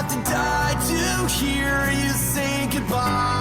have to die to hear you say goodbye.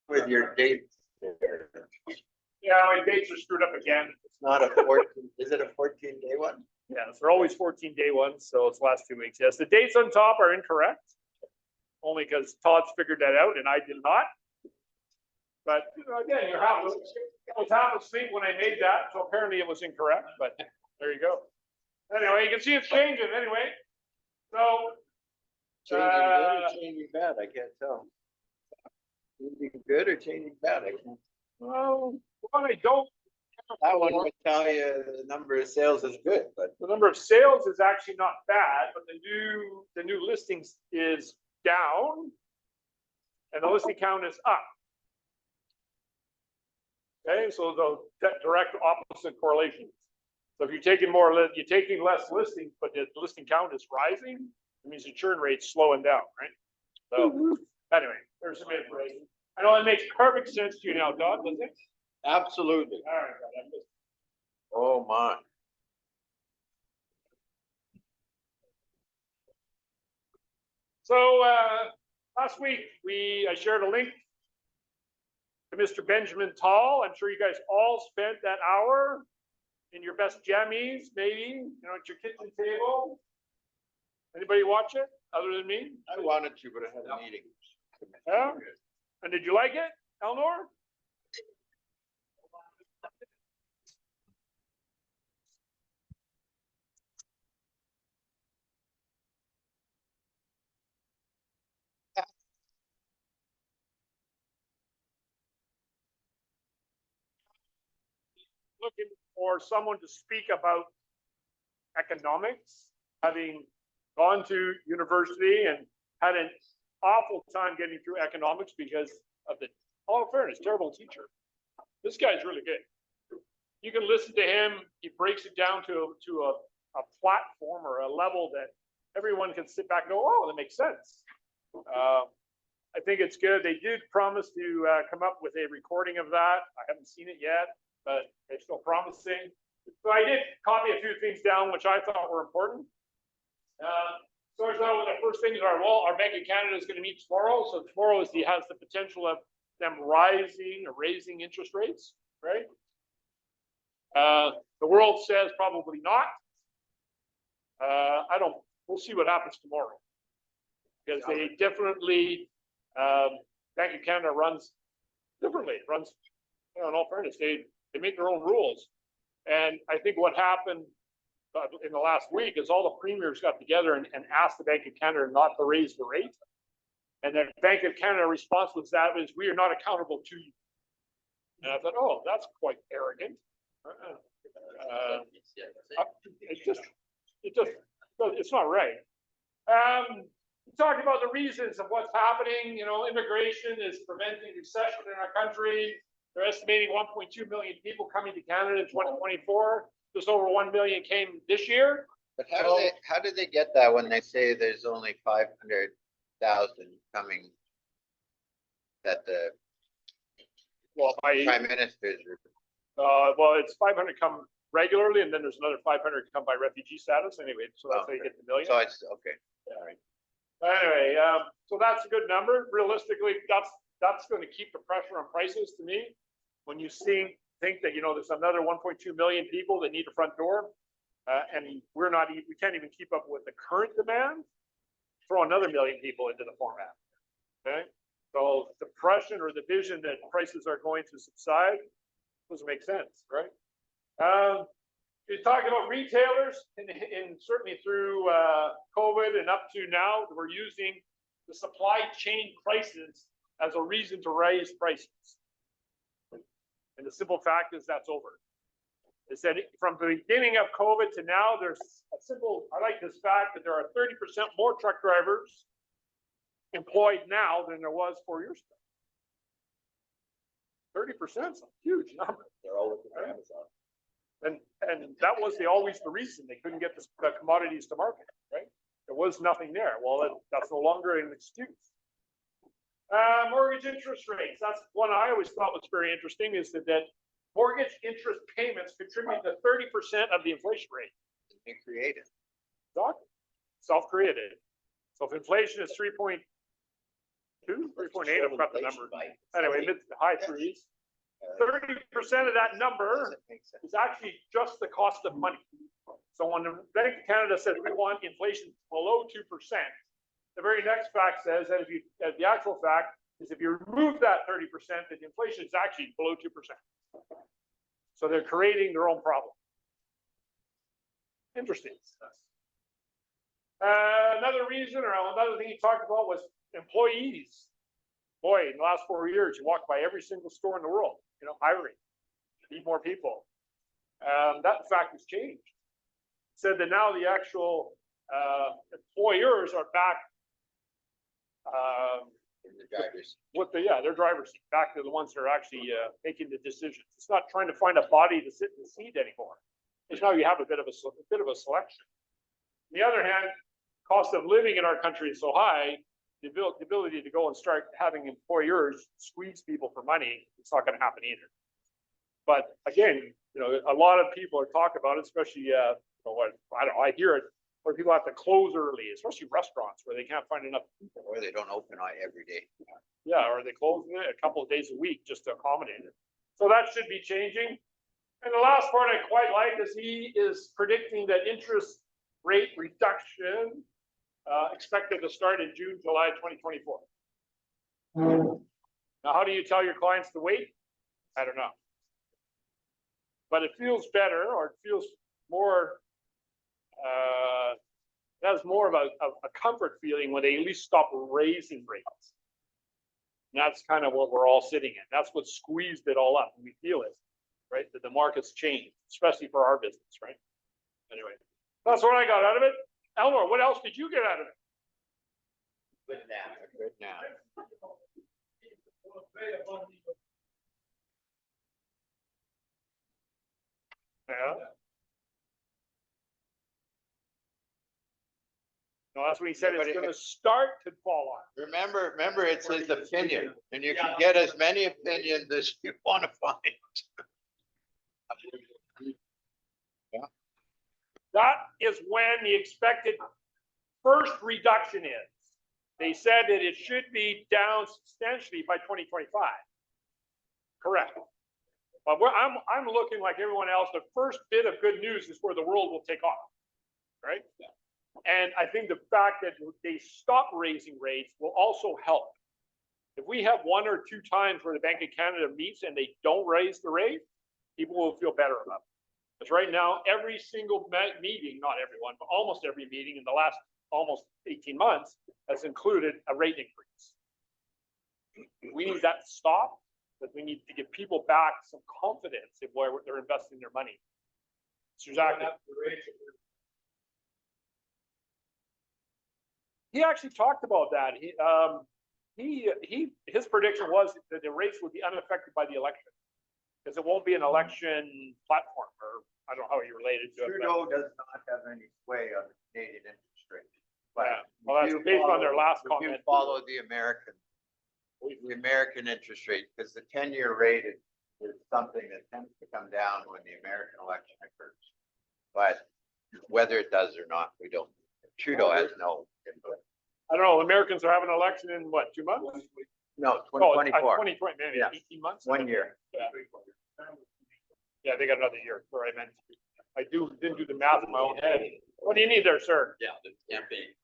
With your dates there. Yeah, my dates are screwed up again. It's not a 14, is it a 14-day one? Yes, they're always 14-day ones, so it's the last 2 weeks. Yes, the dates on top are incorrect. Only because Todd's figured that out and I did not. But you know, again, I was half asleep when I made that, so apparently it was incorrect, but there you go. Anyway, you can see it's changing anyway. So Changing good or changing bad? I can't tell. Changing good or changing bad? I can't. well, what I don't That one would tell you the number of sales is good, but the number of sales is actually not bad, but the new listings is down and the listing count is up. Okay, so the direct opposite correlation. So if you're taking you're taking less listings, but the listing count is rising, it means the churn rate's slowing down, right? So anyway, there's some information. I know it makes perfect sense to you now, Todd, doesn't it? absolutely. All right, Oh my. so last week I shared a link to Mr. Benjamin Tall. I'm sure you guys all spent that hour in your best jammies, maybe, you know, at your kitchen table. Anybody watch it other than me? I wanted to, but I had a meeting. Yeah? And did you like it, Eleanor? Looking for someone to speak about economics, having gone to university and had an awful time getting through economics because of the, all fairness, terrible teacher. This guy's really good. You can listen to him. He breaks it down to a platform or a level that everyone can sit back and go, oh, that makes sense. I think it's good. They did promise to come up with a recording of that. I haven't seen it yet, but they're still promising. So I did copy a few things down, which I thought were important. So I thought the first things are, well, our Bank of Canada is going to meet tomorrow. So tomorrow has the potential of them rising or raising interest rates, right? The world says probably not. We'll see what happens tomorrow. Because they definitely, Bank of Canada runs differently. It runs, you know, in all fairness, they make their own rules. And I think what happened in the last week is all the premiers got together and asked the Bank of Canada not to raise the rate. And the Bank of Canada response was that was, we are not accountable to you. And I thought, oh, that's quite arrogant. It's not right. We talked about the reasons of what's happening. You know, immigration is preventing recession in our country. They're estimating 1.2 million people coming to Canada in 2024. Just over 1 million came this year. But how do they get that when they say there's only 500,000 coming that the prime minister's? Well, it's 500 come regularly, and then there's another 500 come by refugee status. Anyway, so that's how you get the million. So it's okay. Yeah. All right. Anyway, so that's a good number. Realistically, that's going to keep the pressure on prices to me. When you think that, you know, there's another 1.2 million people that need a front door, and we can't even keep up with the current demand, throw another million people into the format. Okay, so the depression or the vision that prices are going to subside doesn't make sense, right? You're talking about retailers, and certainly through COVID and up to now, we're using the supply chain crisis as a reason to raise prices. And the simple fact is that's over. They said from the beginning of COVID to now, there's a simple, I like this fact that there are 30% more truck drivers employed now than there was 4 years ago. 30% is a huge number. They're all looking at Amazon. And that was always the reason they couldn't get the commodities to market, right? There was nothing there. Well, that's no longer an excuse. Mortgage interest rates. That's one I always thought was very interesting, is that mortgage interest payments contribute to 30% of the inflation rate. They created. Self-created. So if inflation is 3.2, 3.8, I've got the number. Anyway, mid to high threes. 30% of that number is actually just the cost of money. So when the Bank of Canada says we want inflation below 2%, the very next fact says that the actual fact is if you remove that 30%, that the inflation is actually below 2%. So they're creating their own problem. Interesting. Another reason, or another thing he talked about, was employees. Boy, in the last 4 years, you walk by every single store in the world, you know, hiring, need more people. That fact has changed. Said that now the actual employers are back In the driver's. their drivers back to the ones that are actually making the decisions. It's not trying to find a body to sit in the seat anymore. It's now you have a bit of a selection. On the other hand, cost of living in our country is so high, the ability to go and start having employers squeeze people for money, it's not going to happen either. But again, you know, a lot of people are talking about it, especially I hear it where people have to close early, especially restaurants where they can't find enough people. Or they don't open every day. Yeah, or they close it a couple of days a week just to accommodate it. So that should be changing. And the last part I quite like is he is predicting that interest rate reduction expected to start in June, July 2024. Now, how do you tell your clients to wait? I don't know. But it feels better, or it feels more, that's more of a comfort feeling when they at least stop raising rates. And that's kind of what we're all sitting in. That's what squeezed it all up. And we feel it, right? That the market's changed, especially for our business, right? Anyway, that's what I got out of it. Elmore, what else did you get out of it? Good now, good now. Yeah. No, that's what he said. It's going to start to fall on. Remember, it's his opinion, and you can get as many opinions as you want to find. That is when the expected first reduction is. They said that it should be down substantially by 2025. Correct. But I'm looking like everyone else. The first bit of good news is where the world will take off, right? And I think the fact that they stop raising rates will also help. If we have 1 or 2 times where the Bank of Canada meets and they don't raise the rate, people will feel better about it. Because right now, every single meeting, not everyone, but almost every meeting in the last almost 18 months has included a rate increase. We need that to stop, but we need to give people back some confidence in where they're investing their money. It's exactly. He actually talked about that. His prediction was that the rates would be unaffected by the election because it won't be an election platform, or I don't know how he related to it. Trudeau does not have any sway on the Canadian interest rate. Yeah. Well, that's based on their last comment. You follow the American interest rate, because the 10-year rate is something that tends to come down when the American election occurs. But whether it does or not, we don't. Trudeau has no input. I don't know. Americans are having an election in what, 2 months? No, 2024. 2020, maybe Yeah. 18 months. 1 year. Yeah. Yeah, they got another year. Sorry, I meant I didn't do the math in my own head. What do you need there, sir? Yeah, the campaign.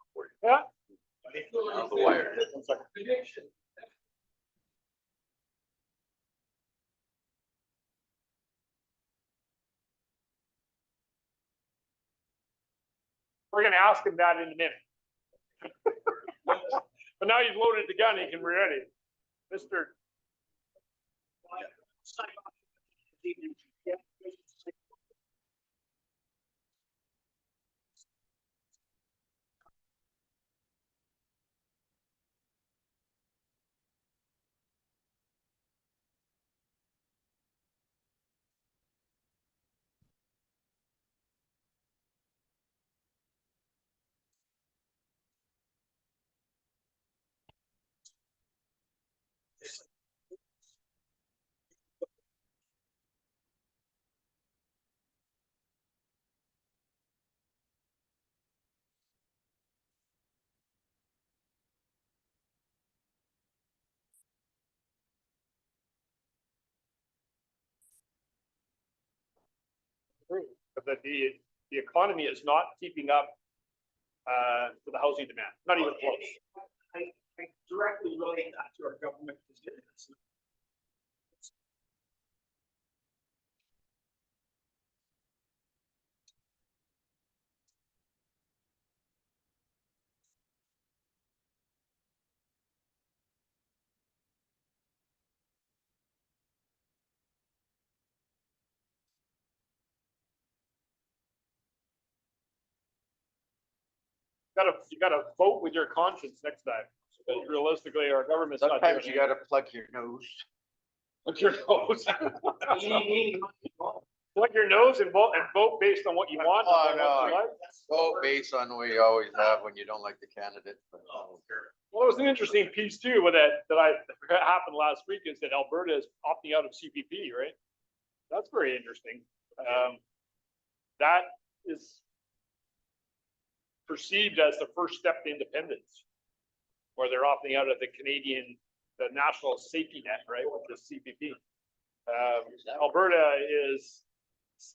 Yeah. On the wire. 1 second. We're going to ask him that in a minute. But now you've loaded the gun, he can be ready. Mr. But the economy is not keeping up to the housing demand, not even close. I directly relate that to our government position. You gotta vote with your conscience next time. Because realistically, our government's not. Sometimes you got to plug your nose. Plug your nose. Plug your nose and vote based on what you want. Oh, not what you no. like. Go based on what you always have when you don't like the candidate. Well, it was an interesting piece too with that happened last week, is that Alberta is opting out of CPP, right? That's very interesting. That is perceived as the first step to independence, where they're opting out of the national safety net, right, which is CPP. Alberta is,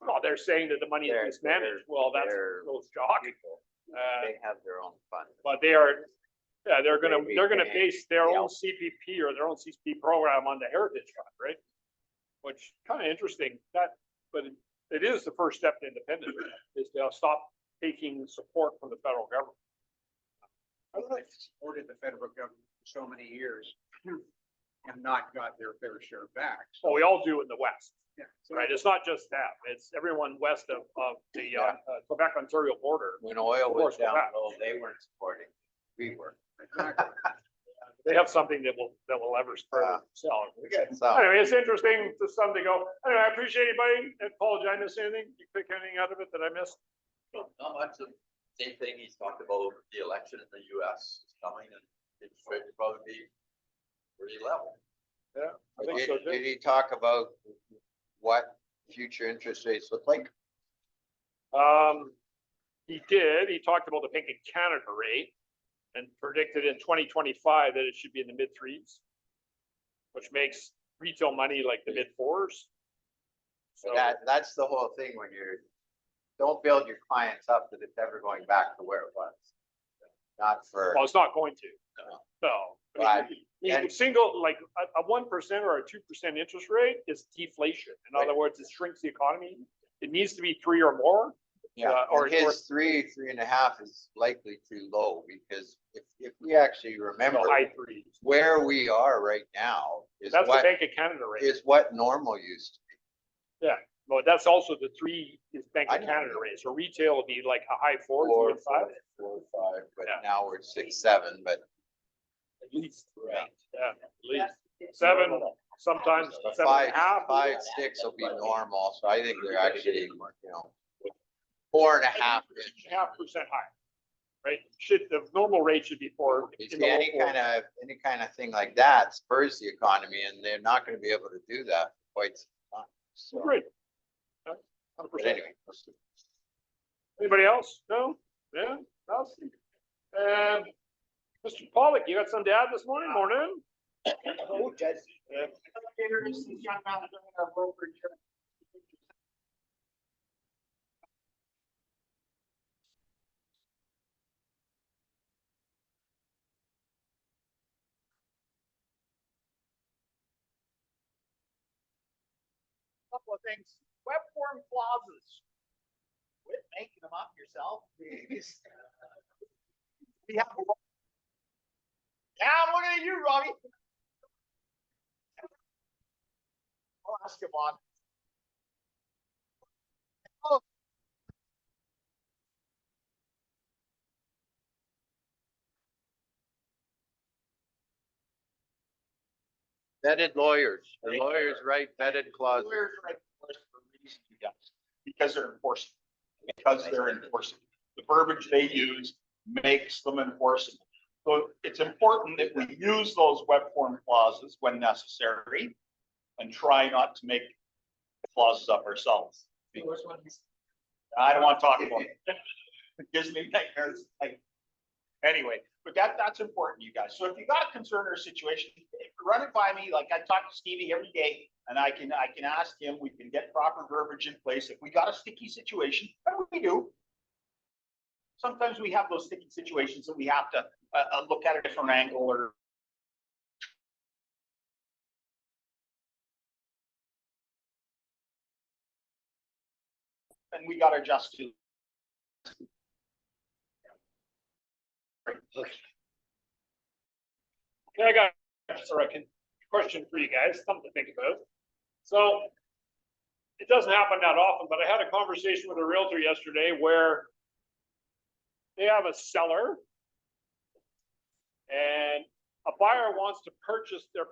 well, they're saying that the money is mismanaged. Well, that's shocking. They have their own fund. But they are, yeah, they're gonna They base their yeah. own CPP or their own CPP program on the Heritage Fund, right? Which kind of interesting, but it is the first step to independence, is they'll stop taking support from the federal government. I've supported the federal government for so many years and not got their fair share back. So we all do it in the West, Yeah. right? It's not just them, it's everyone west of the Yeah. Quebec-Ontario border. When oil was Course, down that. low, they weren't supporting. We were. Exactly. They have something that will leverage further sell. We got some. Anyway, it's interesting to some to go. Anyway, I appreciate anybody. I apologize, I missed anything? You pick anything out of it that I missed? Not much of the same thing. He's talked about the election in the US is coming and it's going to probably be pretty level. Yeah, I think so Did too. he talk about what future interest rates look like? He did. He talked about the Bank of Canada rate and predicted in 2025 that it should be in the mid threes, which makes retail money like the mid fours. So That's the whole thing when don't build your clients up that it's ever going back to where it was. Not for, well, it's not going to. So. I mean, and- single, like a 1% or a 2% interest rate is deflation. In other words, it shrinks the economy. It needs to be 3 or more. yeah, or- and his 3.5 is likely too low because if we actually remember High threes. where we are right now is That's the what Bank of Canada rate. is what normal used to be. But that's also the 3 is Bank I of know. Canada rate. So retail would be like a high 4s, 4, mid 5 4, 5, but Yeah. now we're 6, 7, but at least. Right. Yeah, at least 7, sometimes but 7.5. 5, 6 will be normal. So I think they're actually, 4.5 ish. 0.5% higher. Right? The normal rate should be 4. You in see, the low any 4s. kind of thing like that spurs the economy, and they're not going to be able to do that for quite some time. So, Great. but 100%. anyway, Anybody else? No? Yeah? Else? Mr. Pollock, you got something to add this morning? Morning? Oh, Judge. Introduce this young man doing our brokerage. Couple of things, web form clauses. Quit making them up yourself, please. We have. Yeah, what are you, Robbie? I'll ask him on. Oh. vetted lawyers, the lawyers write vetted clauses. Lawyers write clauses for a reason, yes, because they're enforceable, because they're enforceable. The verbiage they use makes them enforceable. So it's important that we use those web form clauses when necessary and try not to make clauses up ourselves. I don't want to talk about it. It gives me nightmares. Anyway, but that's important, you guys. So if you got a concern or a situation, run it by me. Like I talk to Stevie every day, and I can ask him. We can get proper verbiage in place. If we got a sticky situation, and we do. Sometimes we have those sticky situations that we have to look at a different angle or. And we got to adjust to. Okay, I got a question for you guys, something to think about. So it doesn't happen that often, but I had a conversation with a realtor yesterday where they have a seller and a buyer wants to purchase their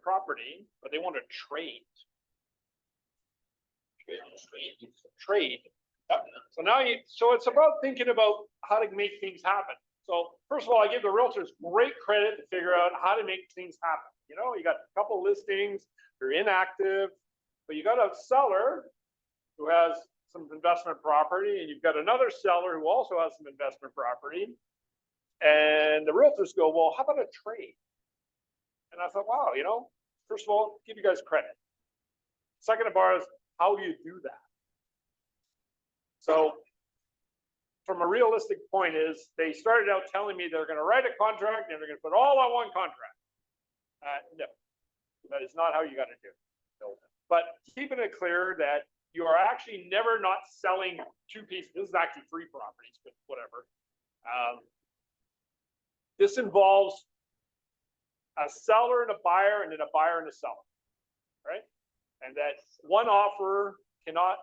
property, but they want to trade. Trade. Yep. So now so it's about thinking about how to make things happen. So first of all, I give the realtors great credit to figure out how to make things happen. You know, you got a couple listings, they're inactive, but you got a seller who has some investment property, and you've got another seller who also has some investment property. And the realtors go, well, how about a trade? And I thought, wow, you know, first of all, give you guys credit. Second of all is how you do that. So from a realistic point is, they started out telling me they're gonna write a contract and they're gonna put all on one contract. No, that is not how you gotta do it. But keeping it clear that you are actually never not selling two pieces, this is actually three properties, but whatever. This involves a seller and a buyer, and then a buyer and a seller, right? And that one offer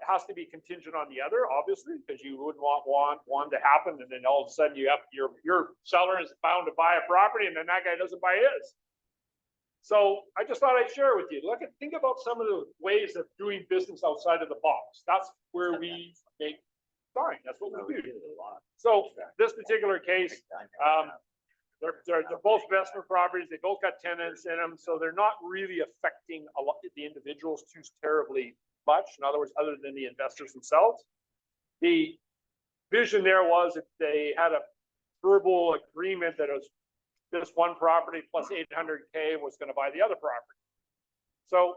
has to be contingent on the other, obviously, because you wouldn't want one to happen, and then all of a sudden you have your seller is bound to buy a property, and then that guy doesn't buy his. So I just thought I'd share with you. Think about some of the ways of doing business outside of the box. That's where we make fine. That's what we do. So this particular case, they're both investment properties. They both got tenants in them, so they're not really affecting a lot the individuals too terribly much. In other words, other than the investors themselves. The vision there was that they had a verbal agreement that it was this one property plus 800K was going to buy the other property. So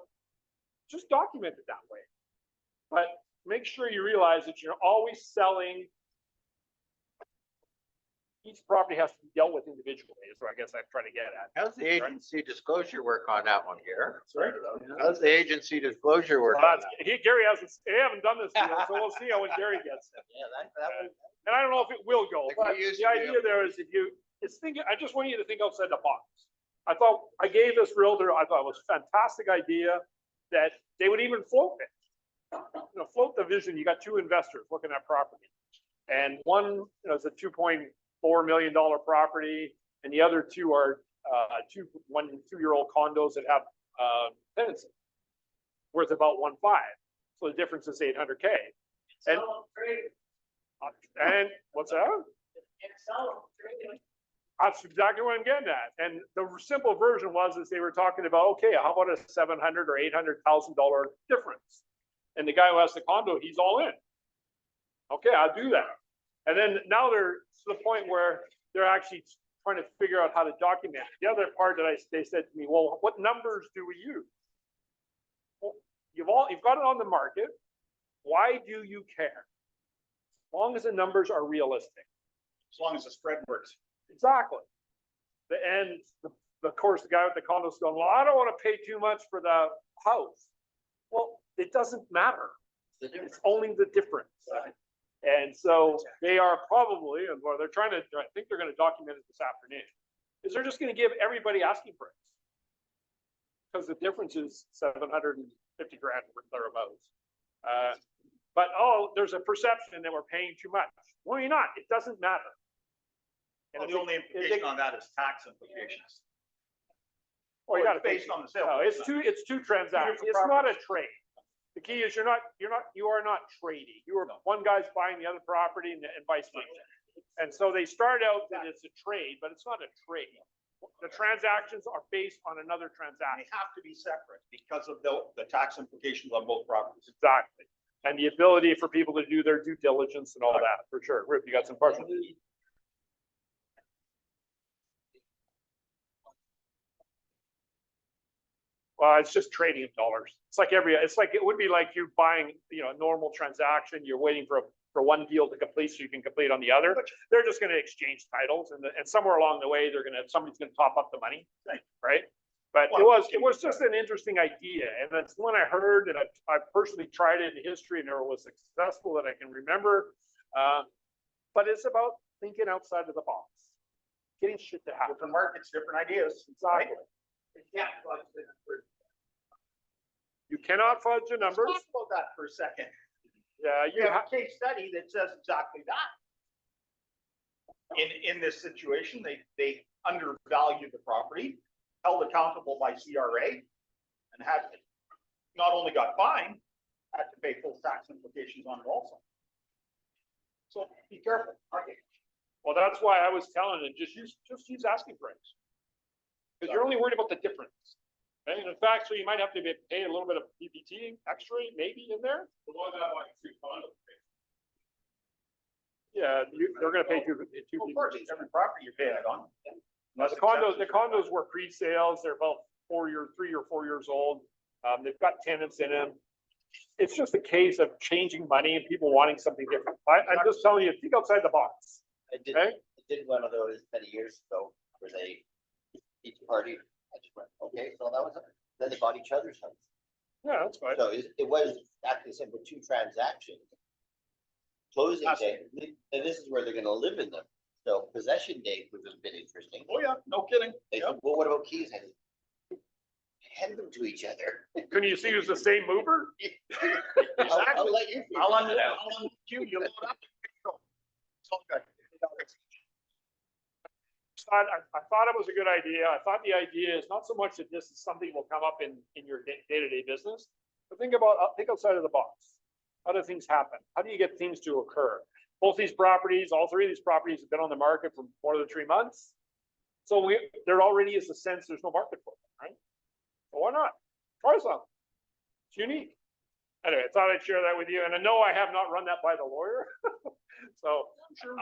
just document it that way. But make sure you realize that you're always selling. Each property has to be dealt with individually, is what I guess I'm trying to get at. How's the agency disclosure work on that one here? Sorry? How's the agency disclosure work? Well, Gary hasn't, they haven't done this deal, so we'll see how when Gary gets it. Yeah, that And I don't know if it will go, Like but we used the to idea there is if you, I just want you to think outside the box. I thought, I gave this realtor, I thought it was a fantastic idea that they would even float it. Float the vision. You got two investors looking at property. And one is a $2.4 million property, and the other two are 2-year-old condos that have tenants worth about 1.5. So the difference is 800K. And what's that? That's exactly what I'm getting at. And the simple version is they were talking about, okay, how about a $700,000 or $800,000 difference? And the guy who has the condo, he's all in. Okay, I'll do that. And then now they're to the point where they're actually trying to figure out how to document it. The other part that they said to me, well, what numbers do we use? Well, you've got it on the market. Why do you care? As long as the numbers are realistic. As long as the spread works. Exactly. And of course, the guy with the condo's going, well, I don't want to pay too much for the house. Well, it doesn't matter. It's only the difference. And so they are probably, or they're trying to, I think they're going to document it this afternoon, is they're just going to give everybody asking price. Because the difference is $750,000 or thereabouts. But, there's a perception that we're paying too much. Well, you're not. It doesn't matter. And Well, the only implication on that is tax implications. Well, you got to based on the sale. No, it's two transactions. It's not a trade. The key is you are not trading. One guy's buying the other property and vice versa. And so they start out that it's a trade, but it's not a trade. The transactions are based on another They transaction. have to be separate because of the tax implications on both properties. Exactly. And the ability for people to do their due diligence and all that, for sure. Rip, you got some questions? Well, it's just trading of dollars. It's like it would be like you buying, a normal transaction. You're waiting for one deal to complete so you can complete on the other. They're just going to exchange titles, and somewhere along the way, somebody's going to top up the money, right? But it was just an interesting idea, and that's one I heard, and I personally tried it in history, and it was successful that I can remember. But it's about thinking outside of the box, getting shit to happen. Different markets, different ideas. Exactly. You cannot fudge the numbers. Let's talk about that for a second. Yeah, You have a case study that says exactly that. In this situation, they undervalued the property, held accountable by CRA, and not only got fined, had to pay full tax implications on it also. So be careful. well, that's why I was telling them, just use asking price. Because you're only worried about the difference. And in fact, so you might have to pay a little bit of PPT extra, maybe in there. Yeah, they're going to pay two. Of course, every property you're paying it on. The condos were pre-sales. They're about 3 or 4 years old. They've got tenants in them. it's just a case of changing money and people wanting something different. I'm just telling you, think outside the box. Okay? I did one of those many years ago where they, each party, I just went, okay, so that was it. Then they bought each other's house. Yeah, that's fine. So it was actually simple, two transactions. Closing day, and this is where they're gonna live in them. So possession date was a bit interesting. Oh, yeah, no kidding. They said, well, what about keys? I said, hand them to each other. Couldn't you see who's the same mover? I'll let you. I'll queue, you load up. It's all good. I thought it was a good idea. I thought the idea is not so much that this is something will come up in your day-to-day business, but think outside of the box. How do things happen? How do you get things to occur? Both these properties, all three of these properties have been on the market for more than 3 months. So there already is a sense there's no market for them, right? So why not? Try some. It's unique. Anyway, I thought I'd share that with you. And I know I have not run that by the lawyer. So,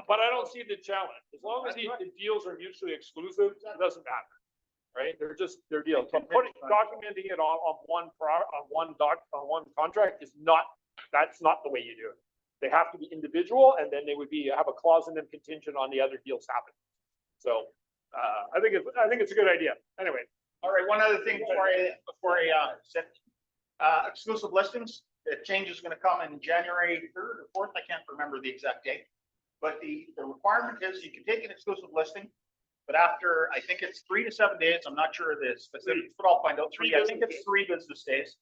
but I don't see the challenge. As long as the deals are mutually exclusive, it doesn't matter. Right? They're deals. But documenting it on one contract is that's not the way you do it. They have to be individual, and then they would have a clause in them contingent on the other deals happening. So I think it's a good idea. Anyway. All right, one other thing before I set, exclusive listings, the change is gonna come in January 3rd or 4th, I can't remember the exact date. But the requirement is you can take an exclusive listing, but after, I think it's 3 to 7 days, I'm not sure the specifics, but I'll find out. I think it's 3 business days.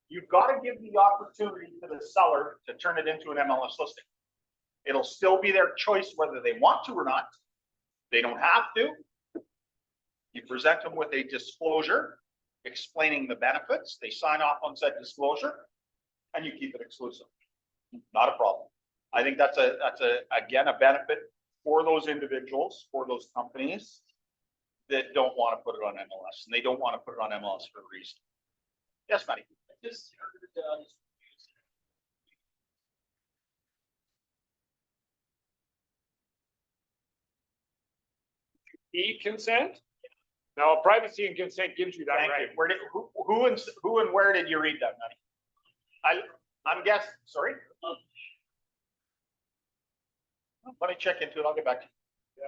You've got to give the opportunity to the seller to turn it into an MLS listing. It'll still be their choice whether they want to or not. They don't have to. You present them with a disclosure explaining the benefits. They sign off on said disclosure, and you keep it exclusive. Not a problem. I think that's again a benefit for those individuals, for those companies that don't want to put it on MLS, and they don't want to put it on MLS for a reason. Yes, Matty. Just heard, Consent? No, privacy and consent gives you that Thank right. you. Where did, who and where did you read that, Matty? I'm guessing, sorry? Let me check into it. I'll get back to you.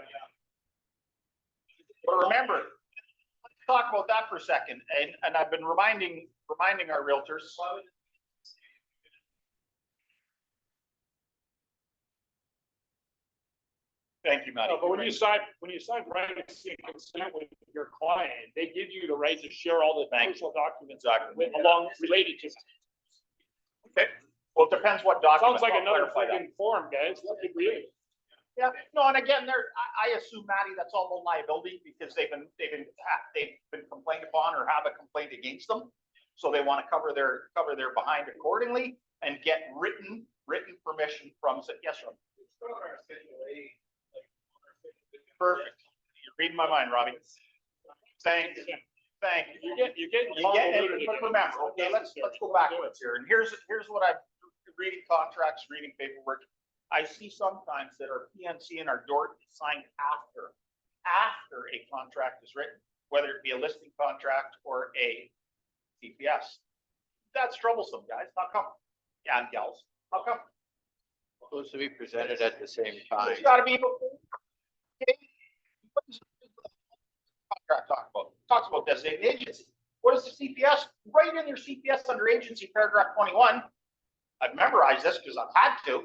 But remember, let's talk about that for a second. And I've been reminding our realtors. Thank you, Matty. No, but when you sign privacy and consent with your client, they give you the right to share all the crucial documents related to. Okay. Well, it depends what document. Sounds like I'll another clarify that. freaking form, guys. What did we? Yeah, no, and again, I assume, Matty, that's all about liability because they've been complained upon or have a complaint against them. So they want to cover their behind accordingly and get written permission from, yes, sir. Perfect. You're reading my mind, Robbie. Thank you. You get, But remember, okay, let's go backwards here. And here's what I'm reading contracts, reading paperwork. I see sometimes that our PNC and our DORT is signed after a contract is written, whether it be a listing contract or a CPS. That's troublesome, guys. How come? Yeah, and gals. How come? Supposed to be presented at the same time. It's gotta be before. Okay. What does the contract talk about? It talks about designated agency. What is the CPS? Right in your CPS under agency, paragraph 21. I've memorized this because I've had to.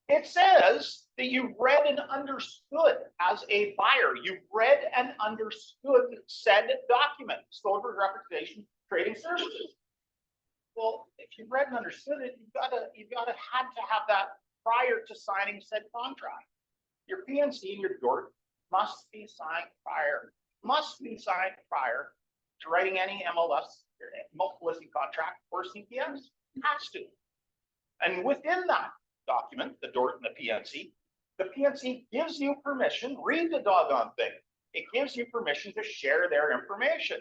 It says that you read and understood as a buyer. You read and understood said document, disclosure, representation, trading services. Well, if you read and understood it, you've got to have that prior to signing said contract. Your PNC and your DORT must be signed prior to writing any MLS, multiple listing contract or CPS. Has to. And within that document, the DORT and the PNC gives you permission, read the doggone thing. It gives you permission to share their information.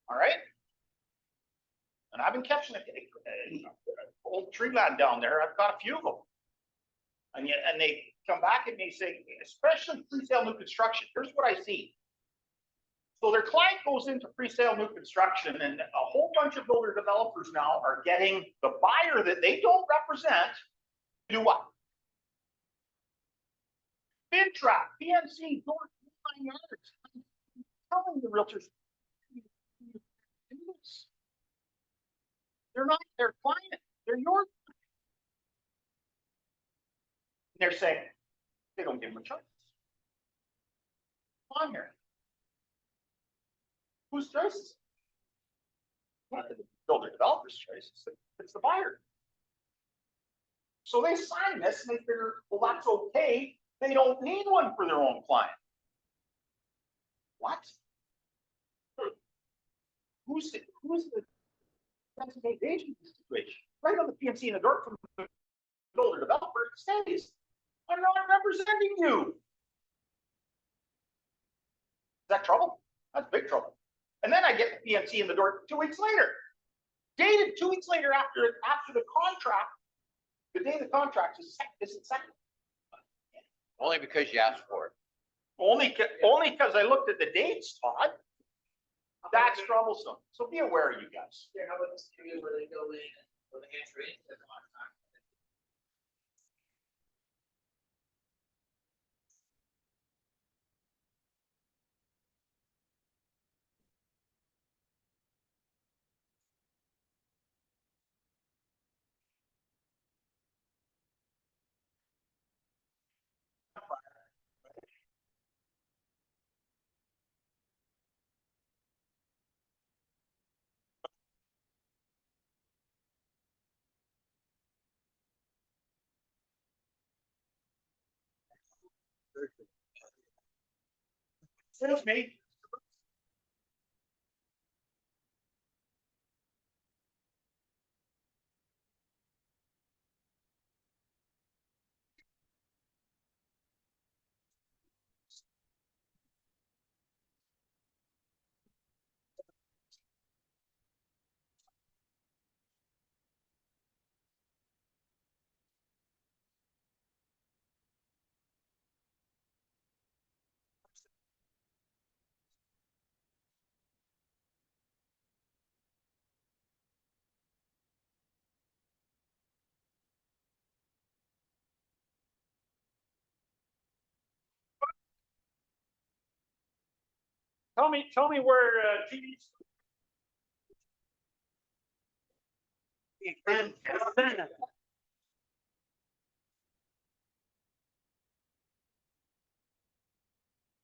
All right. And I've been catching old tree land down there. I've got a few of them. And they come back and they say, especially pre-sale new construction, here's what I see. So their client goes into pre-sale new construction and a whole bunch of builder developers now are getting the buyer that they don't represent to do what? Bid trap, PNC, door, 9 yards. Telling the realtors. Do this. They're not their client, they're your. They're saying, they don't give them a choice. Come on here. Whose choice is it? Not the builder developer's choice, it's the buyer. So they sign this and they figure, well, that's okay. They don't need one for their own client. What? Who's the designated agent in this situation? Right on the PNC in the door from the builder developer stays. I'm not representing you. Is that trouble? That's big trouble. And then I get the PNC in the door 2 weeks later. Dated 2 weeks later after the contract, the day the contract is signed. Only because you asked for it. Only because I looked at the dates, Todd. That's troublesome. So be aware, you guys. Yeah, how about this area where they go in and the answer into the contract? Excuse me. Tell me where, TV's.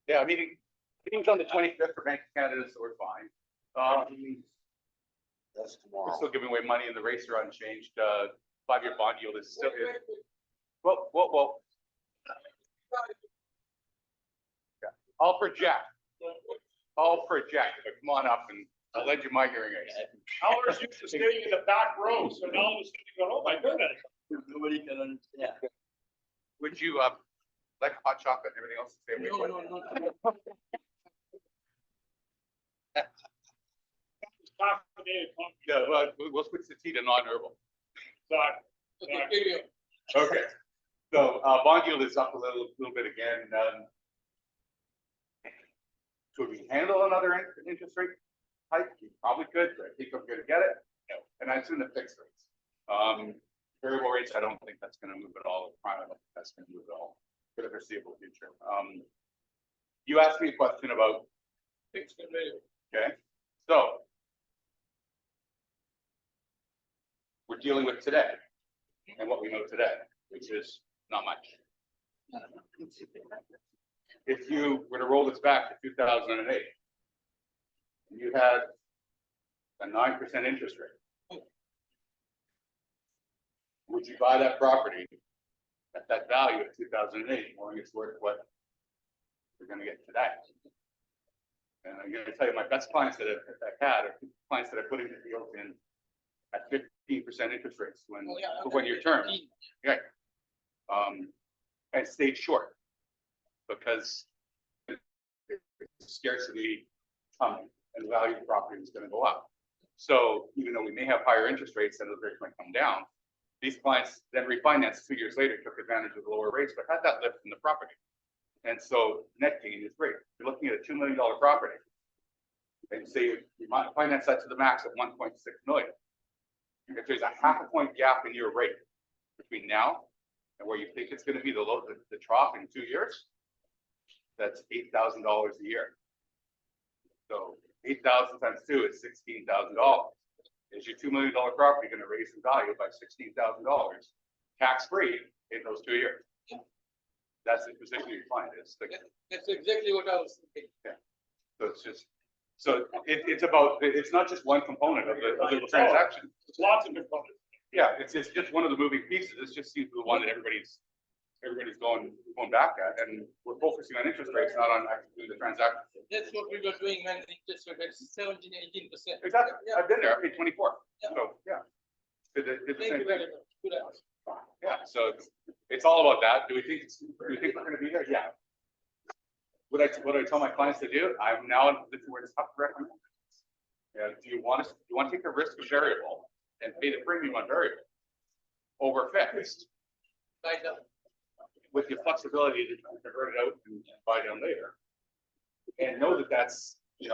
Yeah, meeting's on the 25th for Bank of Canada, so we're fine. That's We're tomorrow. still giving away money and the rates are unchanged. 5-year bond yield is still. Well. Yeah, I'll project, but come on up and I'll lend you my hearing aids. Howard's used to sitting in the back row, so now all of a sudden you go, oh my goodness. Nobody can understand. Would you, like hot chocolate and everything else? Stay away from it? Yeah, well, we'll switch the tea to non-herbal. Okay, so bond yield is up a little bit again. Could we handle another interest rate hike? We probably could, but I think I'm gonna get it. No, and that's in the fixed rates. Variable rates, I don't think that's gonna move at all. Prime, I don't think that's gonna move at all for the foreseeable future. You asked me a question about fixed and variable. Okay, so we're dealing with today and what we know today, which is not much. If you were to roll this back to 2008, and you had a 9% interest rate, would you buy that property at that value of 2008, knowing it's worth what you're going to get today? And I'm going to tell you, my best clients that I've had are clients that I put into deals in at 15% interest rates for 1 year term. Okay. And stayed short because scarcity and the value of the property is going to go up. So even though we may have higher interest rates and those rates might come down, these clients then refinanced 2 years later, took advantage of the lower rates, but had that lift in the property. And so net gain is great. You're looking at a $2 million property. and say you might finance that to the max of 1.6 million. If there's a half a point gap in your rate between now and where you think it's gonna be the trough in 2 years, that's $8,000 a year. So 8,000 times 2 is $16,000. Is your $2 million property gonna raise in value by $16,000 tax-free in those 2 years? That's the position your client is. That's exactly what I was thinking. So it's just, so it's about, it's not just one component of the transaction. There's lots of components. Yeah, it's just one of the moving pieces. This just seems the one that everybody's going back at, and we're focusing on interest rates, not on actually doing the transaction. That's what we were doing when the interest rate was 17, 18%. Exactly. Yeah. I've been there. I paid 24. Yeah. So, yeah. Did the Thank same you thing. very much. Good answer. Yeah, so it's all about that. Do we think we're gonna be there? Yeah. What I tell my clients to do, I'm now in a position where it's tough to recommend. Yeah, do you want to take the risk of variable and pay the premium on variable over fixed Right now. with the flexibility to convert it out and buy down later? And know that that's, a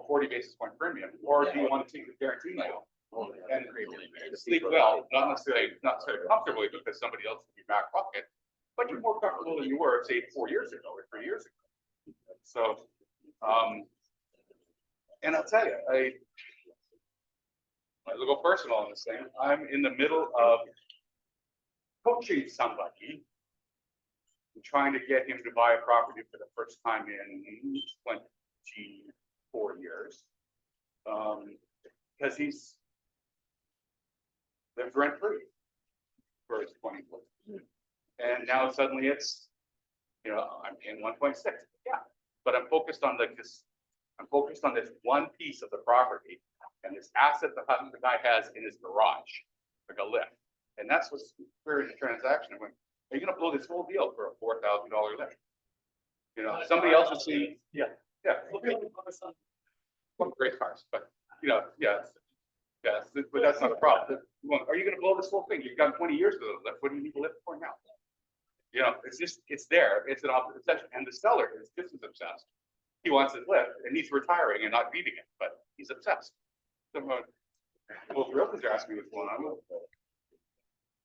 40 basis point premium, or do you want to take the guarantee now? And sleep well, not necessarily comfortably because somebody else in your back pocket, but you're more comfortable than you were, say, 4 years ago or 3 years ago. So, and I'll tell you, I go personal on this thing. I'm in the middle of coaching somebody, trying to get him to buy a property for the first time in 24 years, because he's lived rent free for his 24. And now suddenly it's, I'm paying 1.6. Yeah, but I'm focused on this one piece of the property and this asset that the guy has in his garage, like a lift. And that's what's weird in the transaction. When are you going to blow this whole deal for a $4,000 lift? Somebody else is seeing, yeah. Great cars, but but that's not a problem. Are you going to blow this whole thing? You've got 20 years of the lift. What do you need to lift for now? It's there. It's an obsession, and the seller is just as obsessed. He wants his lift, and he's retiring and not needing it, but he's obsessed. So, well, realtors are asking me what's going on.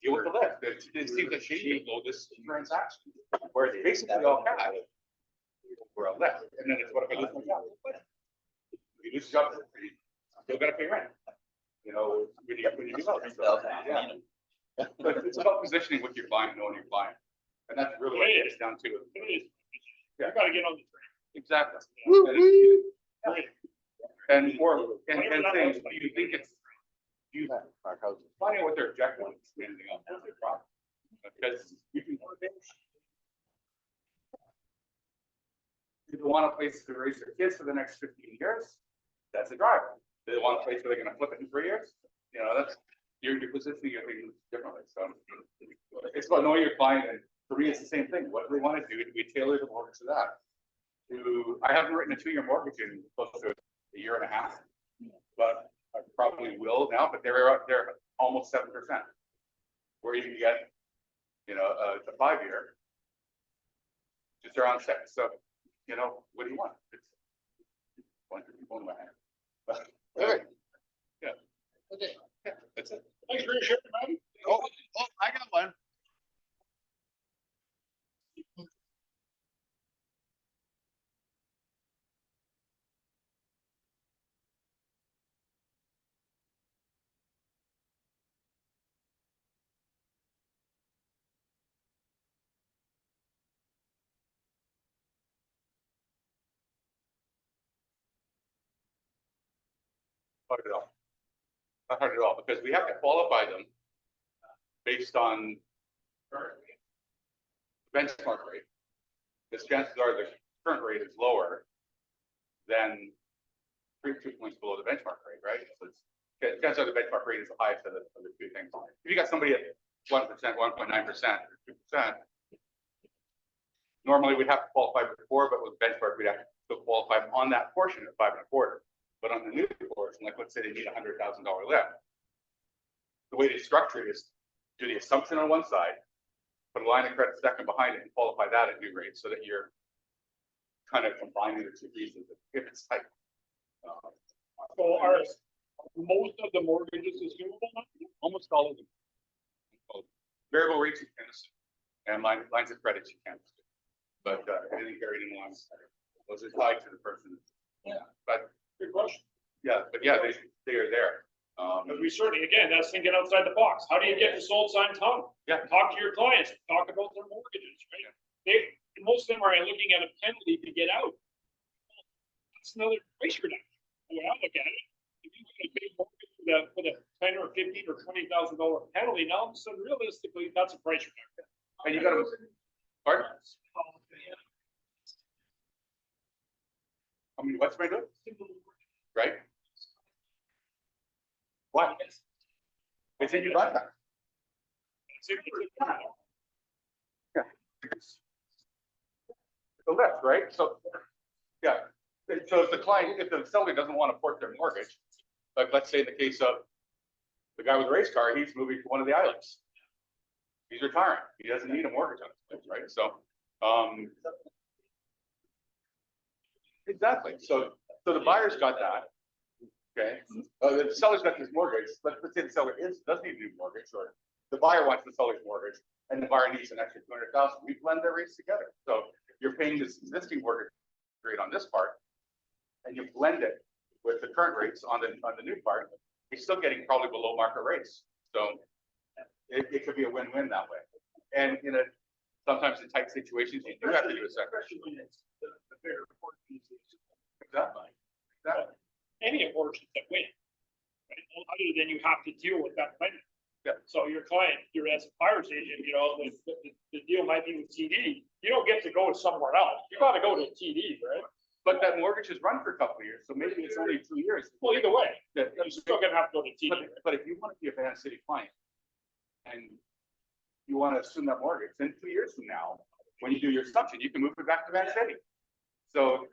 Deal with the lift. It seems like she blow this transaction, where it's basically all cash for a lift, and then it's what if I lose my job? You lose your job, you still got to pay rent. When you do that. So, yeah. But it's about positioning with your client, knowing your client, and that's really what it gets down to. You gotta get on the train. Exactly. And things, do you think it's, finding out what their objective is, anything else, what's their problem? Because you can. People want a place to raise their kids for the next 15 years, that's a driver. They want a place where they're gonna flip it in 3 years, that's, you're positioning your things differently, so. It's about knowing your client, and for me, it's the same thing. What do they want to do? Do we tailor the mortgage to that? I haven't written a 2-year mortgage in close to a year and a half, but I probably will now, but they're almost 7%. Where you can get, a 5-year, just around 6. So, what do you want? It's one in my hand. All right. Yeah. Okay. Yeah, that's it. Thanks for your sharing, man. Oh, I got one. Hard at all. Not hard at all, because we have to qualify them based on benchmark rate. Because chances are the current rate is lower than 2 points below the benchmark rate, right? So chances are the benchmark rate is the highest of the 2 things. If you got somebody at 1%, 1.9%, or 2%, normally we'd have to qualify before, but with benchmark, we'd have to still qualify on that portion at 5.25. But on the new portion, like let's say they need $100,000 lift, the way to structure it is do the assumption on one side, put a line of credit second behind it, and qualify that at new rates, so that you're kind of combining the two pieces if it's tight. So are most of the mortgages assumable now? Almost all of them. Variable rates you can assume, and lines of credit you can't assume. But anything carried in lines, those are tied to the person. Yeah. But, Good question. yeah, they are there. Because we certainly, again, that's thinking outside the box. How do you get the sold sign tongue? Yeah. Talk to your clients, talk about their mortgages, right? Most of them are looking at a penalty to get out. That's another price reduction. The way I look at it, if you get a big mortgage with a $10 or $15 or $20,000 penalty, now all of a sudden realistically, that's a price reduction. And you gotta, pardon? I mean, what's my good? Right? What? They said you got that. The left, right? So, yeah. So if the client, if the seller doesn't want to port their mortgage, like let's say in the case of the guy with the race car, he's moving to one of the islands. He's retiring. He doesn't need a mortgage on his place, right? So, exactly. So the buyer's got that. Okay. The seller's got this mortgage. Let's say the seller doesn't need a new mortgage, or the buyer wants the seller's mortgage, and the buyer needs an extra 200,000. We blend their rates together. So you're paying this existing mortgage rate on this part, and you blend it with the current rates on the new part. You're still getting probably below market rates. So it could be a win-win that way. And sometimes in tight situations, you do have to do a second. Exactly. Any abortions that win, right? Well, other than you have to deal with that payment. Yeah. So your client, you're as a buyer's agent, the deal might be with TD. You don't get to go somewhere else. You got to go to TD, right? But that mortgage has run for a couple of years, so maybe it's only 2 years. Well, either way, That- you're still gonna have to go to TD. But if you want to be a Van City client and you want to assume that mortgage, then 2 years from now, when you do your assumption, you can move it back to Van City. So.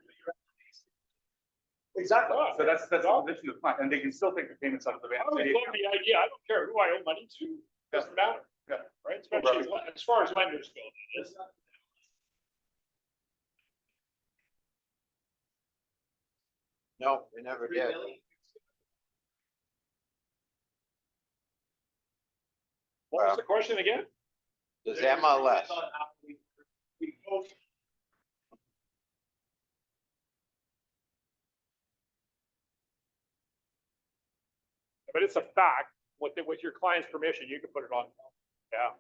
Exactly. So that's the position of the client, and they can still take the payments out of the Van I always City. love the idea. I don't care who I owe money to, doesn't matter. Yeah. Right, especially as far as lenders go. That is. No, we never did. What was the question again? Does MLS, But it's a fact, with your client's permission, you can put it on. Yeah.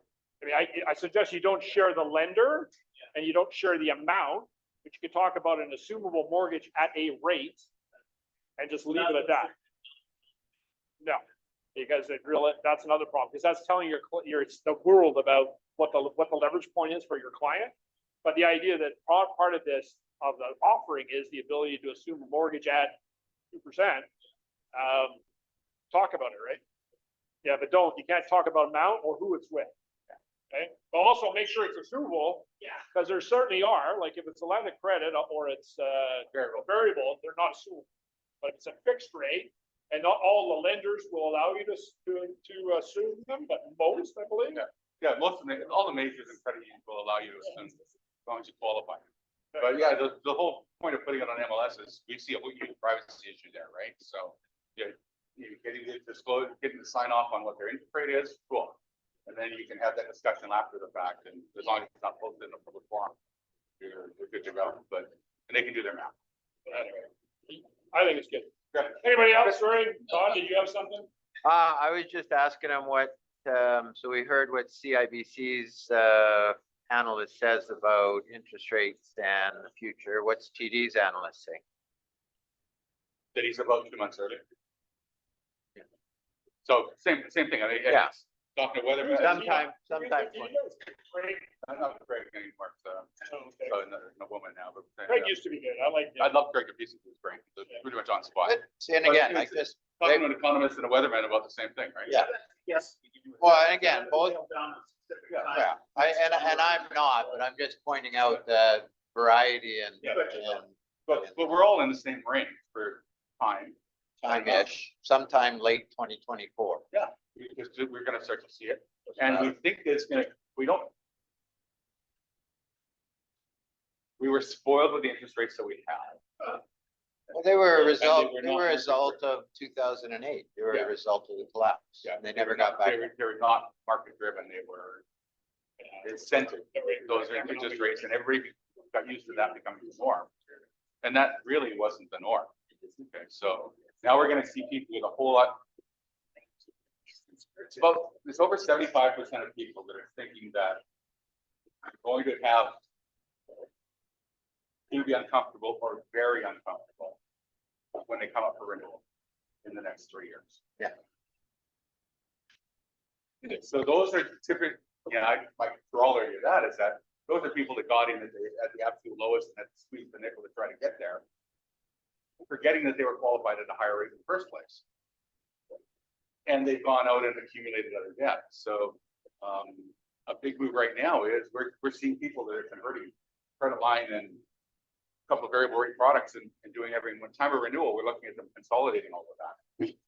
I mean, I suggest you don't share the lender and you don't share the amount, but you can talk about an assumable mortgage at a rate and just leave it at that. No, because that's another problem, because that's telling the world about what the leverage point is for your client. But the idea that part of this, of the offering, is the ability to assume a mortgage at 2%. Talk about it, right? Yeah, but you can't talk about amount or who it's with. Okay, but also make sure it's assumable. Yeah. Because there certainly are, like if it's a line of credit or it's variable, they're not assumable. But it's a fixed rate, and not all the lenders will allow you to assume them, but most, I believe. Yeah, all the majors and credit unions will allow you to assume as long as you qualify. But yeah, the whole point of putting it on MLS is we see a huge privacy issue there, right? So yeah, you getting it disclosed, getting the sign off on what their interest rate is, cool. And then you can have that discussion after the fact, and as long as it's not posted in a public forum, you're good to go. But they can do their math. But anyway, I think it's good. Yeah. Anybody else? Sorry, Todd, did you have something? I was just asking him so we heard what CIBC's analyst says about interest rates and the future. What's TD's analyst saying? That he's about 2 months early. So same thing. I mean, Yeah. Talking to weather. Sometime. I'm not Craig anymore, so no woman now. But Craig used to be good. I like I'd love Craig to piece of his brain. It's pretty much on spot. And again, like this. Talking to an economist and a weatherman about the same thing, right? Yeah. Yes. Well, and again, both. Yeah, and I'm not, but I'm just pointing out the variety and But we're all in the same range for time-ish, sometime late 2024. Yeah, because we're gonna start to see it, and we think it's gonna. We were spoiled with the interest rates that we had, Well, they were a And result, were they not were a market result driven. of 2008. They were Yeah. a result of the collapse. Yeah, They never got back. They were not market driven, they were incentive, those are interest rates, and everybody got used to that becoming the norm. And that really wasn't the norm. Okay, so now we're gonna see people with a whole lot. There's over 75% of people that are thinking that I'm going to have to be uncomfortable or very uncomfortable when they come up for renewal in the next 3 years. Yeah. So those are typically, my corollary to that is that those are people that got in at the absolute lowest and had to squeeze the nickel to try to get there, forgetting that they were qualified at a higher rate in the first place. And they've gone out and accumulated other debt. So a big move right now is we're seeing people that are converting credit line and a couple of variable rate products and doing everything. When time of renewal, we're looking at them consolidating all of that.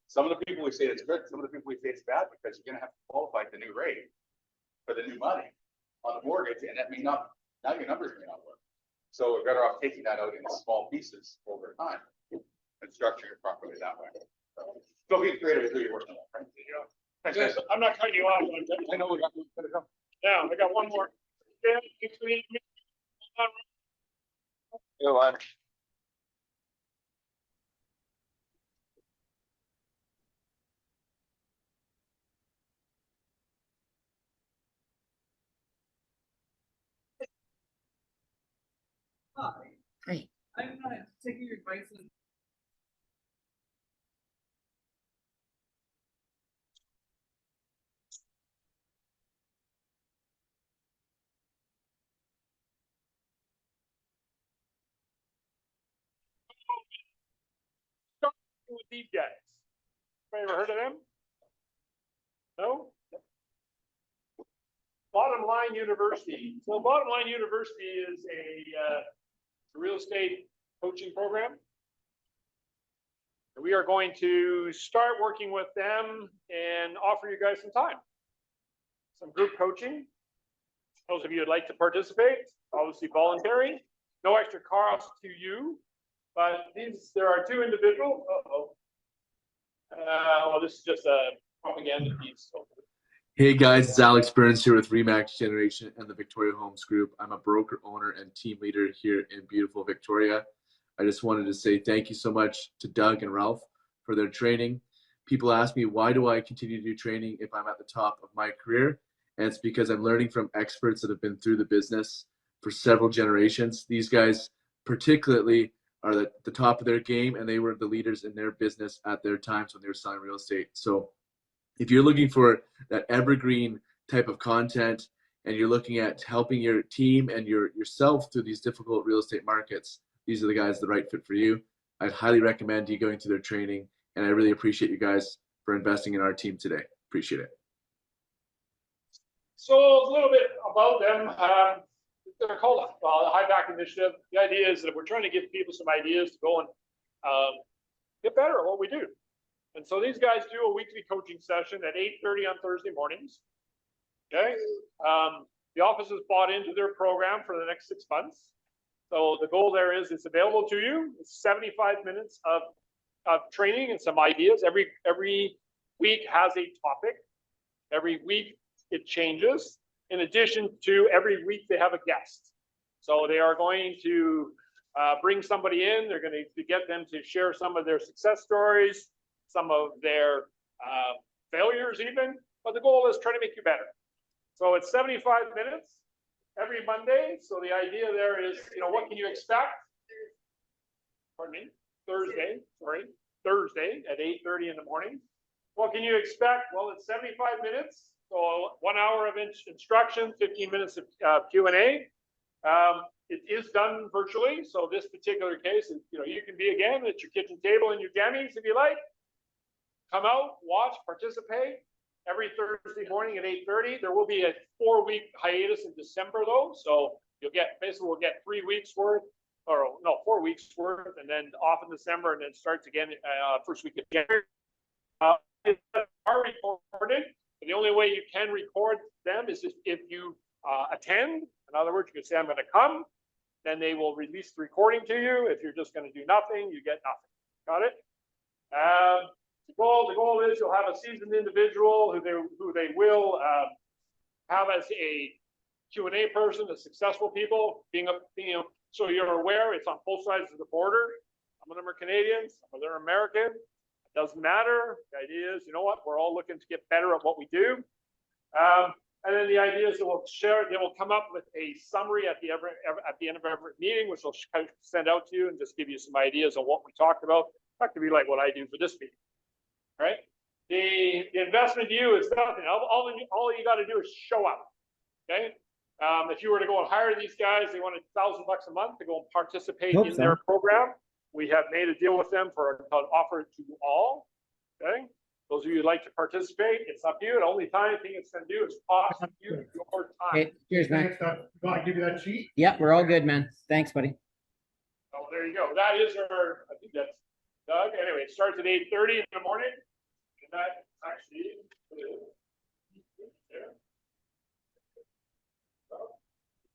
Some of the people we say it's good, some of the people we say it's bad because you're gonna have to qualify the new rate for the new money on the mortgage, and that may not, now your numbers may not work. So we're better off taking that out in small pieces over time and structuring it properly that way. So be creative with who you're working with. Right? Thanks, guys. I'm not cutting you off. I know we got to go. Now, I got one more. Go on. Hi. I'm not taking your advice. With these guys. Ever heard of them? No? Bottom Line University. So Bottom Line University is a real estate coaching program. We are going to start working with them and offer you guys some time. Some group coaching. Those of you who'd like to participate, obviously voluntary, no extra cost to you. But there are two individuals. Well, this is just a propaganda piece. So. Hey guys, it's Alex Burns here with REMAX Generation and the Victoria Homes Group. I'm a broker, owner, and team leader here in beautiful Victoria. I just wanted to say thank you so much to Doug and Ralph for their training. People ask me, why do I continue to do training if I'm at the top of my career? And it's because I'm learning from experts that have been through the business for several generations. These guys particularly are at the top of their game, and they were the leaders in their business at their times when they were selling real estate. So if you're looking for that evergreen type of content and you're looking at helping your team and yourself through these difficult real estate markets, these are the guys the right fit for you. I'd highly recommend you going through their training, and I really appreciate you guys for investing in our team today. Appreciate it. So a little bit about them. They're called the High Back Initiative. The idea is that we're trying to give people some ideas to go and get better at what we do. And so these guys do a weekly coaching session at 8:30 on Thursday mornings. Okay. The office has bought into their program for the next 6 months. So the goal there is it's available to you. It's 75 minutes of training and some ideas. Every week has a topic. Every week it changes. In addition to every week they have a guest. So they are going to bring somebody in. They're going to get them to share some of their success stories, some of their failures even, but the goal is trying to make you better. So it's 75 minutes every Monday. So the idea there is, what can you expect? Pardon me, Thursday at 8:30 in the morning. What can you expect? Well, it's 75 minutes. So 1 hour of instruction, 15 minutes of Q&A. It is done virtually. So this particular case, you can be again at your kitchen table in your jammies if you like. Come out, watch, participate every Thursday morning at 8:30. There will be a 4-week hiatus in December though. So we'll get 3 weeks worth, or no, 4 weeks worth, and then off in December, and then starts again first week of January. They are recorded. The only way you can record them is if you attend. In other words, you can say, I'm going to come. then they will release the recording to you. If you're just gonna do nothing, you get nothing. Got it? The goal is you'll have a seasoned individual who they will have as a Q&A person, the successful people, so you're aware it's on both sides of the border. Some of them are Canadians, some of them are American. It doesn't matter. The idea is, you know what, we're all looking to get better at what we do. And then the idea is that they will come up with a summary at the end of every meeting, which they'll send out to you and just give you some ideas on what we talked about. That could be like what I do for this meeting, right? The investment to you is nothing. All you got to do is show up, okay? If you were to go and hire these guys, they wanted $1,000 a month to go and participate in their program. We have made a deal with them for an offer to all, okay? Those of you who'd like to participate, it's up to you. The only thing it's going to do is cost you your time. Okay, cheers, man. Want to give you that sheet? Yep, we're all good, man. Thanks, buddy. So there you go. That is our, I think that's Doug. Anyway, it starts at 8:30 in the morning. And that actually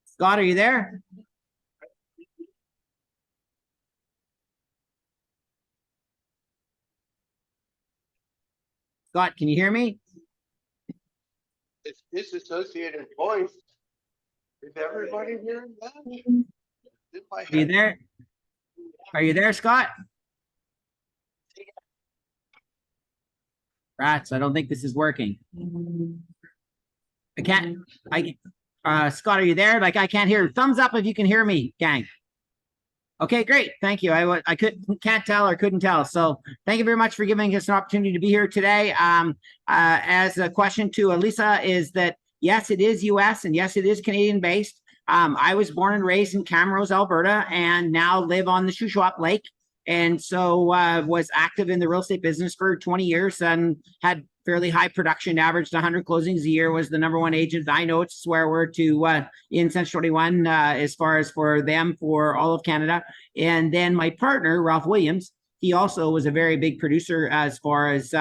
Scott, are you there? Scott, can you hear me? It's disassociated voice. Is everybody hearing that? Are you there? Are you there, Scott? Rats, I don't think this is working. Scott, are you there? Like, I can't hear. Thumbs up if you can hear me, gang. Okay, great. Thank you. I can't tell or couldn't tell. So thank you very much for giving us an opportunity to be here today. As a question to Elisa is that, yes, it is US and yes, it is Canadian based. I was born and raised in Camrose, Alberta, and now live on the Shuswap Lake. And so was active in the real estate business for 20 years and had fairly high production, averaged 100 closings a year, was the #1 agent. I know it's a swear word to in Central 21 as far as for them for all of Canada. And then my partner, Ralph Williams, he also was a very big producer as far as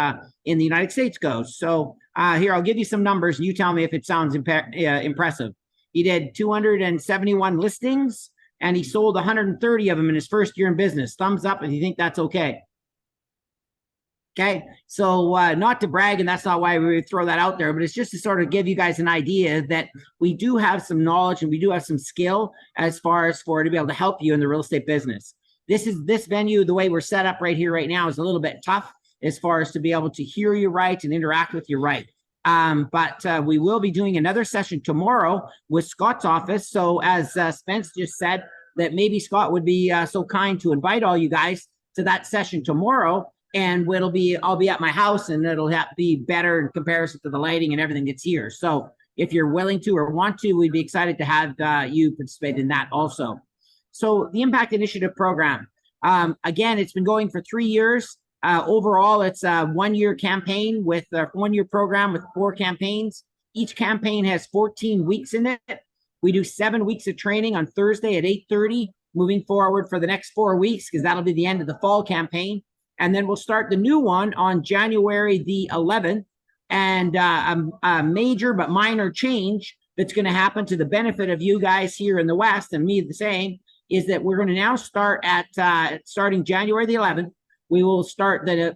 in the United States goes. So here, I'll give you some numbers and you tell me if it sounds impressive. He did 271 listings and he sold 130 of them in his first year in business. Thumbs up if you think that's okay. Okay, so not to brag, and that's not why we would throw that out there, but it's just to sort of give you guys an idea that we do have some knowledge and we do have some skill as far as to be able to help you in the real estate business. This venue, the way we're set up right here right now, is a little bit tough as far as to be able to hear you right and interact with you right. But we will be doing another session tomorrow with Scott's office. So as Spence just said, that maybe Scott would be so kind to invite all you guys to that session tomorrow. And I'll be at my house and it'll be better in comparison to the lighting and everything that's here. So if you're willing to or want to, we'd be excited to have you participate in that also. So the Impact Initiative program, again, it's been going for 3 years. Overall, it's a 1-year campaign with a 1-year program with 4 campaigns. Each campaign has 14 weeks in it. We do 7 weeks of training on Thursday at 8:30, moving forward for the next 4 weeks, because that'll be the end of the fall campaign. And then we'll start the new one on January the 11th. And a major but minor change that's going to happen to the benefit of you guys here in the West, and me the same, is that we're going to now start at starting January the 11th. We will start the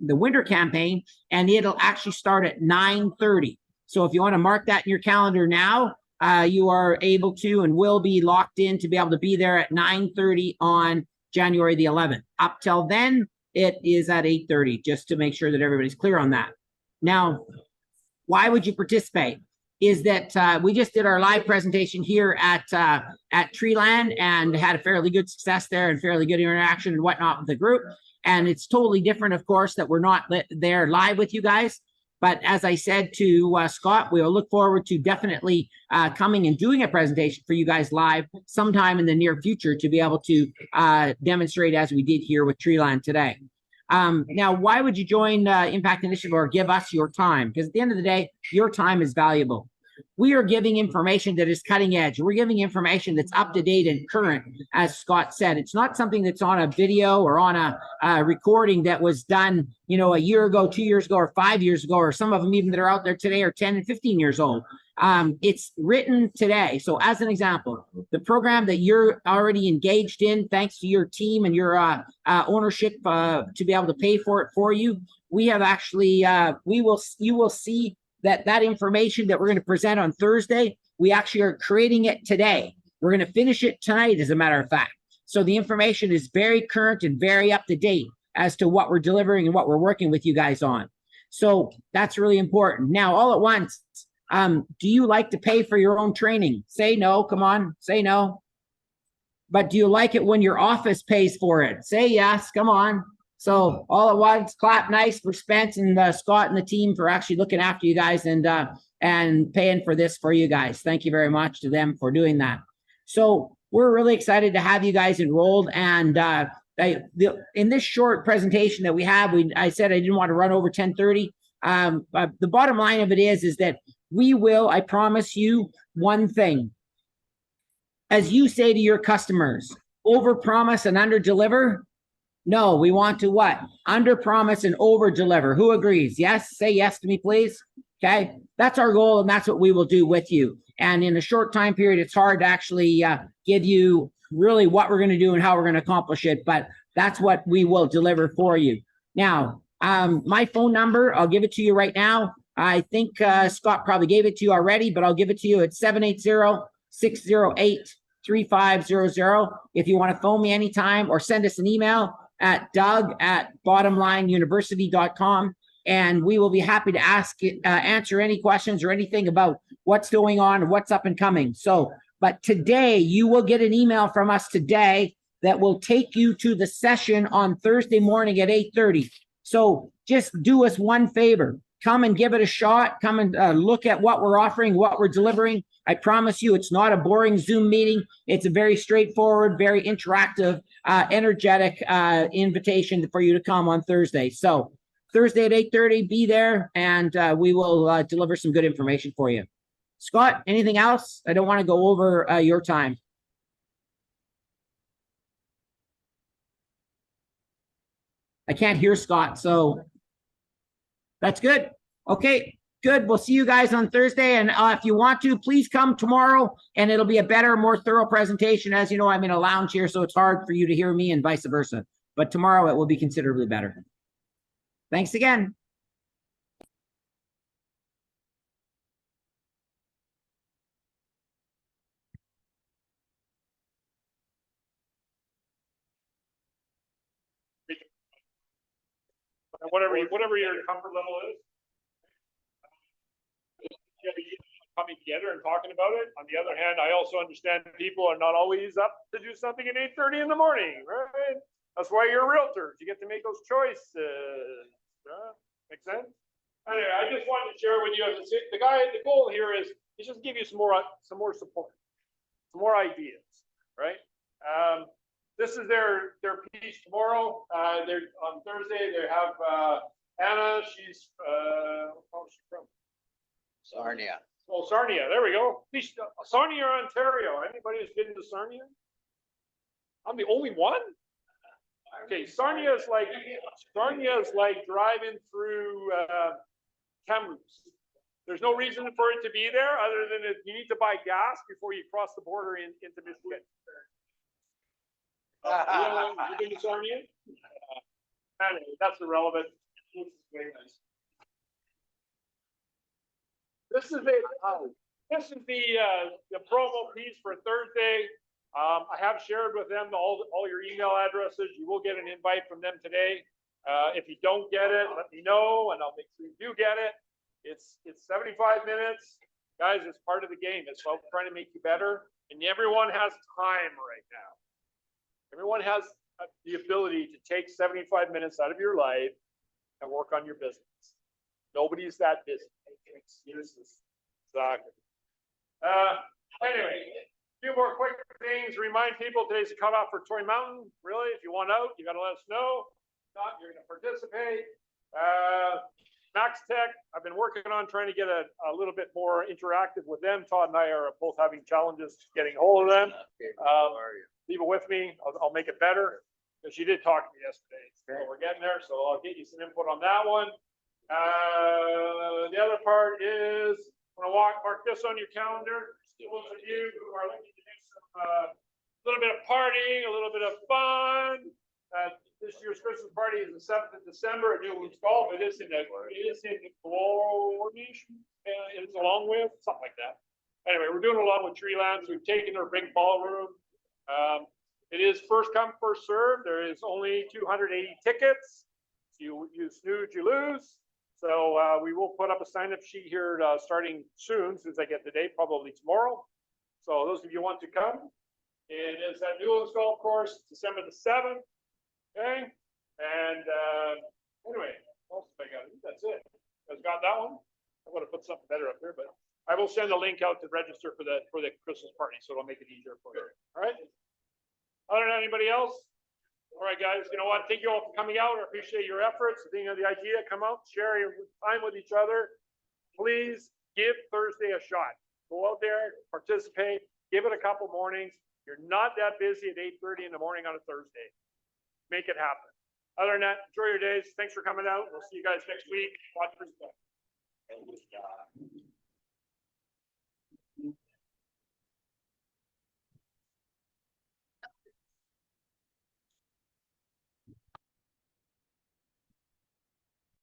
winter campaign, and it'll actually start at 9:30. So if you want to mark that in your calendar now, you are able to and will be locked in to be able to be there at 9:30 on January the 11th. Up till then, it is at 8:30, just to make sure that everybody's clear on that. Now, why would you participate? Is that we just did our live presentation here at Treeland and had a fairly good success there and fairly good interaction and whatnot with the group. And it's totally different, of course, that we're not there live with you guys. But as I said to Scott, we'll look forward to definitely coming and doing a presentation for you guys live sometime in the near future to be able to demonstrate as we did here with Treeland today. Now, why would you join Impact Initiative or give us your time? Because at the end of the day, your time is valuable. We are giving information that is cutting edge. We're giving information that's up to date and current, as Scott said. It's not something that's on a video or on a recording that was done, a year ago, 2 years ago, or 5 years ago, or some of them even that are out there today are 10 and 15 years old. It's written today. So as an example, the program that you're already engaged in, thanks to your team and your ownership to be able to pay for it for you, we have actually, you will see that information that we're going to present on Thursday, we actually are creating it today. We're going to finish it tonight, as a matter of fact. So the information is very current and very up to date as to what we're delivering and what we're working with you guys on. So that's really important. Now, all at once, do you like to pay for your own training? Say no. Come on, say no. But do you like it when your office pays for it? Say yes. Come on. So all at once, clap nice for Spence and Scott and the team for actually looking after you guys and paying for this for you guys. Thank you very much to them for doing that. So we're really excited to have you guys enrolled. And in this short presentation that we have, I said I didn't want to run over 10:30. But the bottom line of it is that we will, I promise you one thing. As you say to your customers, overpromise and underdeliver. No, we want to what? Underpromise and overdeliver. Who agrees? Yes? Say yes to me, please. Okay. That's our goal, and that's what we will do with you. And in a short time period, it's hard to actually give you really what we're going to do and how we're going to accomplish it. But that's what we will deliver for you. Now, my phone number, I'll give it to you right now. I think Scott probably gave it to you already, but I'll give it to you. It's 780-608-3500. If you want to phone me anytime or send us an email at doug@bottomlineuniversity.com, and we will be happy to answer any questions or anything about what's going on, what's up and coming. So, but today you will get an email from us today that will take you to the session on Thursday morning at 8:30. So just do us one favor. Come and give it a shot. Come and look at what we're offering, what we're delivering. I promise you, it's not a boring Zoom meeting. It's a very straightforward, very interactive, energetic invitation for you to come on Thursday. So Thursday at 8:30, be there, and we will deliver some good information for you. Scott, anything else? I don't want to go over your time. I can't hear Scott, so that's good. Okay, good. We'll see you guys on Thursday. And if you want to, please come tomorrow, and it'll be a better, more thorough presentation. As you know, I'm in a lounge here, so it's hard for you to hear me and vice versa. But tomorrow it will be considerably better. Thanks again. Whatever your comfort level is. Coming together and talking about it. On the other hand, I also understand people are not always up to do something at 8:30 in the morning, right? That's why you're realtors. You get to make those choices. Make sense? Anyway, I just wanted to share with you, the goal here is just give you some more support, some more ideas, right? This is their piece tomorrow. They're on Thursday. They have Anna. She's where's she from? Sarnia. Oh, Sarnia. There we go. Sarnia, Ontario. Anybody who's been to Sarnia? I'm the only one. Okay, Sarnia is like driving through Kamloops. There's no reason for it to be there other than you need to buy gas before you cross the border into Michigan. You been to Sarnia? Anyway, that's irrelevant. This is the promo piece for Thursday. I have shared with them all your email addresses. You will get an invite from them today. If you don't get it, let me know, and I'll make sure you do get it. It's 75 minutes, guys. It's part of the game. It's about trying to make you better, and everyone has time right now. Everyone has the ability to take 75 minutes out of your life and work on your business. Nobody's that busy. Excuses. Exactly. Anyway, a few more quick things. Remind people today's a cutoff for Toy Mountain. Really, if you want out, you got to let us know. If not, you're going to participate. Max Tech, I've been working on trying to get a little bit more interactive with them. Todd and I are both having challenges getting a hold of them. Leave it with me. I'll make it better. Because she did talk to me yesterday. So we're getting there. So I'll get you some input on that one. The other part is mark this on your calendar. Those of you who are looking to do some, little bit of partying, a little bit of fun. This year's Christmas party is the 7th of December at Newlands Golf. It is in the coordination, it's along with, something like that. Anyway, we're doing it along with Treelands. We've taken our big ballroom. It is first come, first served. There is only 280 tickets. You snooze, you lose. So we will put up a sign-up sheet here starting soon, since I get the date, probably tomorrow. So those of you who want to come, it is at Newlands Golf Course, December the 7th. Okay, and anyway, what else have I got? I think that's it. You guys got that one? I'm gonna put something better up here, but I will send a link out to register for the Christmas party, so it'll make it easier for you. All right. Other than anybody else? All right, guys. You know what? Thank you all for coming out. I appreciate your efforts. I think of the idea. Come out, share your time with each other. Please give Thursday a shot. Go out there, participate. Give it a couple mornings. You're not that busy at 8:30 in the morning on a Thursday. Make it happen. Other than that, enjoy your days. Thanks for coming out. We'll see you guys next week. Watch for stuff.